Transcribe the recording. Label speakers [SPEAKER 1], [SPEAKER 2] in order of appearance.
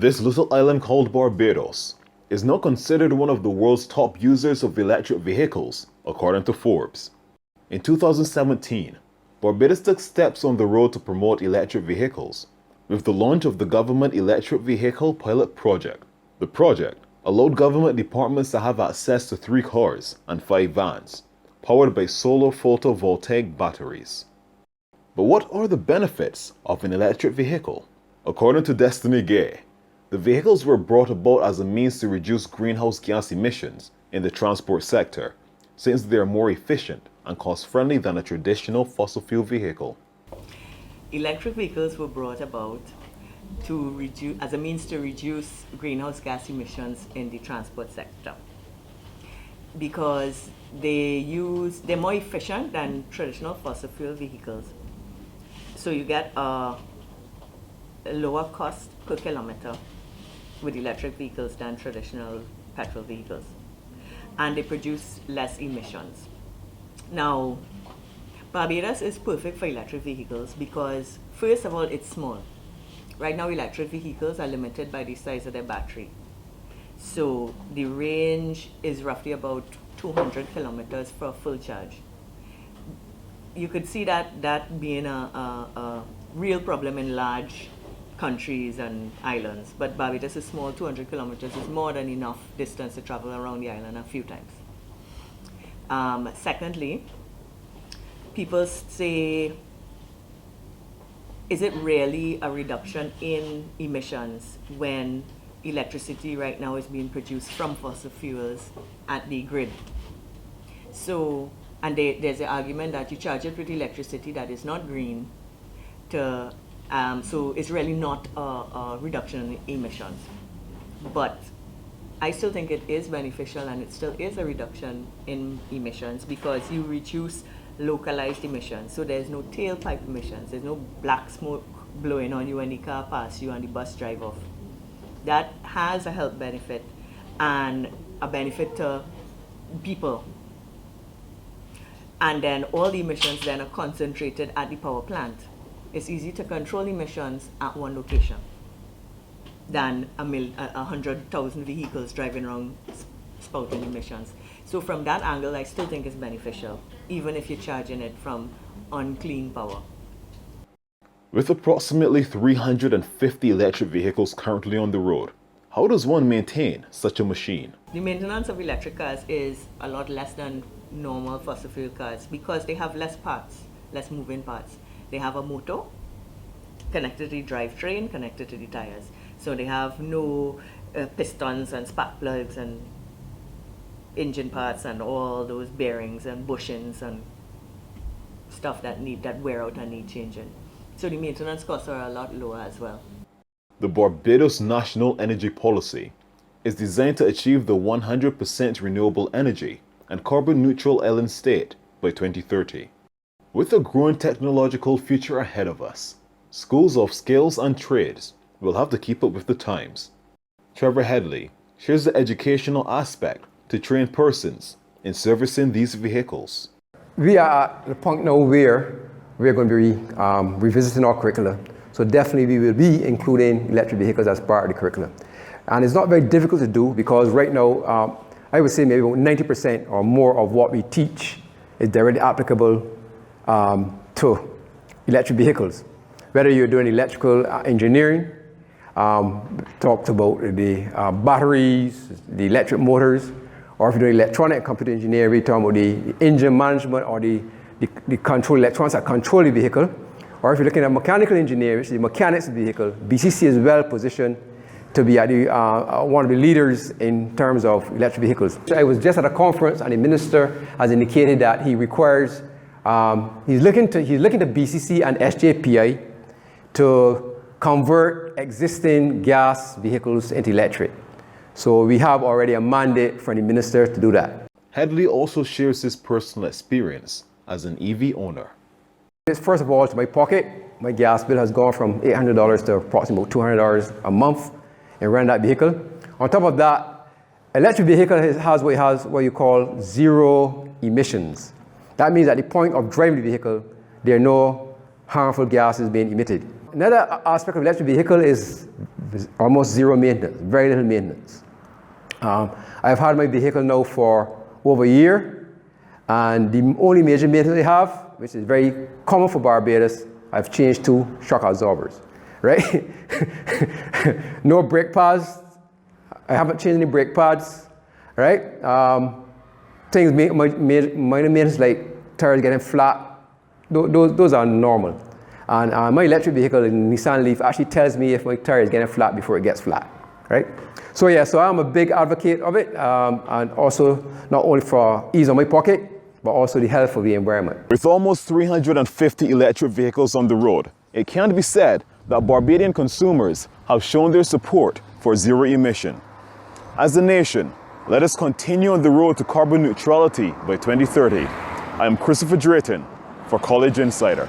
[SPEAKER 1] This little island called Barbados is now considered one of the world's top users of electric vehicles, according to Forbes. In 2017, Barbados took steps on the road to promote electric vehicles, with the launch of the Government Electric Vehicle Pilot Project. The project allowed government departments to have access to 3 cars and 5 vans, powered by solar photovoltaic batteries. But what are the benefits of an electric vehicle? According to Destiny Gay, the vehicles were brought about as a means to reduce greenhouse gas emissions in the transport sector, since they are more efficient and cost-friendly than a traditional fossil fuel vehicle.
[SPEAKER 2] Electric vehicles were brought about as a means to reduce greenhouse gas emissions in the transport sector, because they're more efficient than traditional fossil fuel vehicles. So you get a lower cost per kilometer with electric vehicles than traditional petrol vehicles, and they produce less emissions. Now, Barbados is perfect for electric vehicles because, first of all, it's small. Right now, electric vehicles are limited by the size of their battery. So the range is roughly about 200 kilometers for a full charge. You could see that being a real problem in large countries and islands, but Barbados is small. 200 kilometers is more than enough distance to travel around the island a few times. Secondly, people say, is it really a reduction in emissions when electricity right now is being produced from fossil fuels at the grid? So, and there's an argument that you charge it with electricity that is not green, so it's really not a reduction in emissions. But I still think it is beneficial, and it still is a reduction in emissions because you reduce localized emissions. So there's no tailpipe emissions, there's no black smoke blowing on you when the car passes you and the bus drive off. That has a health benefit and a benefit to people. And then all the emissions then are concentrated at the power plant. It's easy to control emissions at one location than 100,000 vehicles driving around spouting emissions. So from that angle, I still think it's beneficial, even if you're charging it from unclean power.
[SPEAKER 1] With approximately 350 electric vehicles currently on the road, how does one maintain such a machine?
[SPEAKER 2] The maintenance of electric cars is a lot less than normal fossil fuel cars because they have less parts, less moving parts. They have a motor connected to the drivetrain, connected to the tires. So they have no pistons and spark plugs and engine parts and all those bearings and bushings and stuff that wear out and need changing. So the maintenance costs are a lot lower as well.
[SPEAKER 1] The Barbados National Energy Policy is designed to achieve the 100% renewable energy and carbon neutral island state by 2030. With a growing technological future ahead of us, schools of skills and trades will have to keep up with the times. Trevor Headley shares the educational aspect to train persons in servicing these vehicles.
[SPEAKER 3] We are at the point now where we're going to be revisiting our curricula. So definitely we will be including electric vehicles as part of the curriculum. And it's not very difficult to do because right now, I would say maybe about 90% or more of what we teach is directly applicable to electric vehicles. Whether you're doing electrical engineering, talked about the batteries, the electric motors, or if you're doing electronic computer engineering, we're talking about the engine management or the control electronics that control the vehicle. Or if you're looking at mechanical engineering, which is the mechanics of the vehicle, BCC is well positioned to be at one of the leaders in terms of electric vehicles. I was just at a conference and the minister has indicated that he requires, he's looking to BCC and SJPI to convert existing gas vehicles into electric. So we have already a mandate from the minister to do that.
[SPEAKER 1] Headley also shares his personal experience as an EV owner.
[SPEAKER 3] First of all, to my pocket, my gas bill has gone from $800 to approximately $200 a month in running that vehicle. On top of that, electric vehicle has what you call zero emissions. That means at the point of driving the vehicle, there are no harmful gases being emitted. Another aspect of electric vehicle is almost zero maintenance, very little maintenance. I've had my vehicle now for over a year, and the only major maintenance I have, which is very common for Barbados, I've changed two shock absorbers, right? No brake pads. I haven't changed any brake pads, right? Things, minor maintenance like tires getting flat, those are normal. And my electric vehicle, the Nissan Leaf, actually tells me if my tire is getting flat before it gets flat, right? So yeah, so I'm a big advocate of it, and also not only for ease on my pocket, but also the health of the environment.
[SPEAKER 1] With almost 350 electric vehicles on the road, it can be said that Barbadian consumers have shown their support for zero emission. As a nation, let us continue on the road to carbon neutrality by 2030. I am Christopher Drayton for College Insider.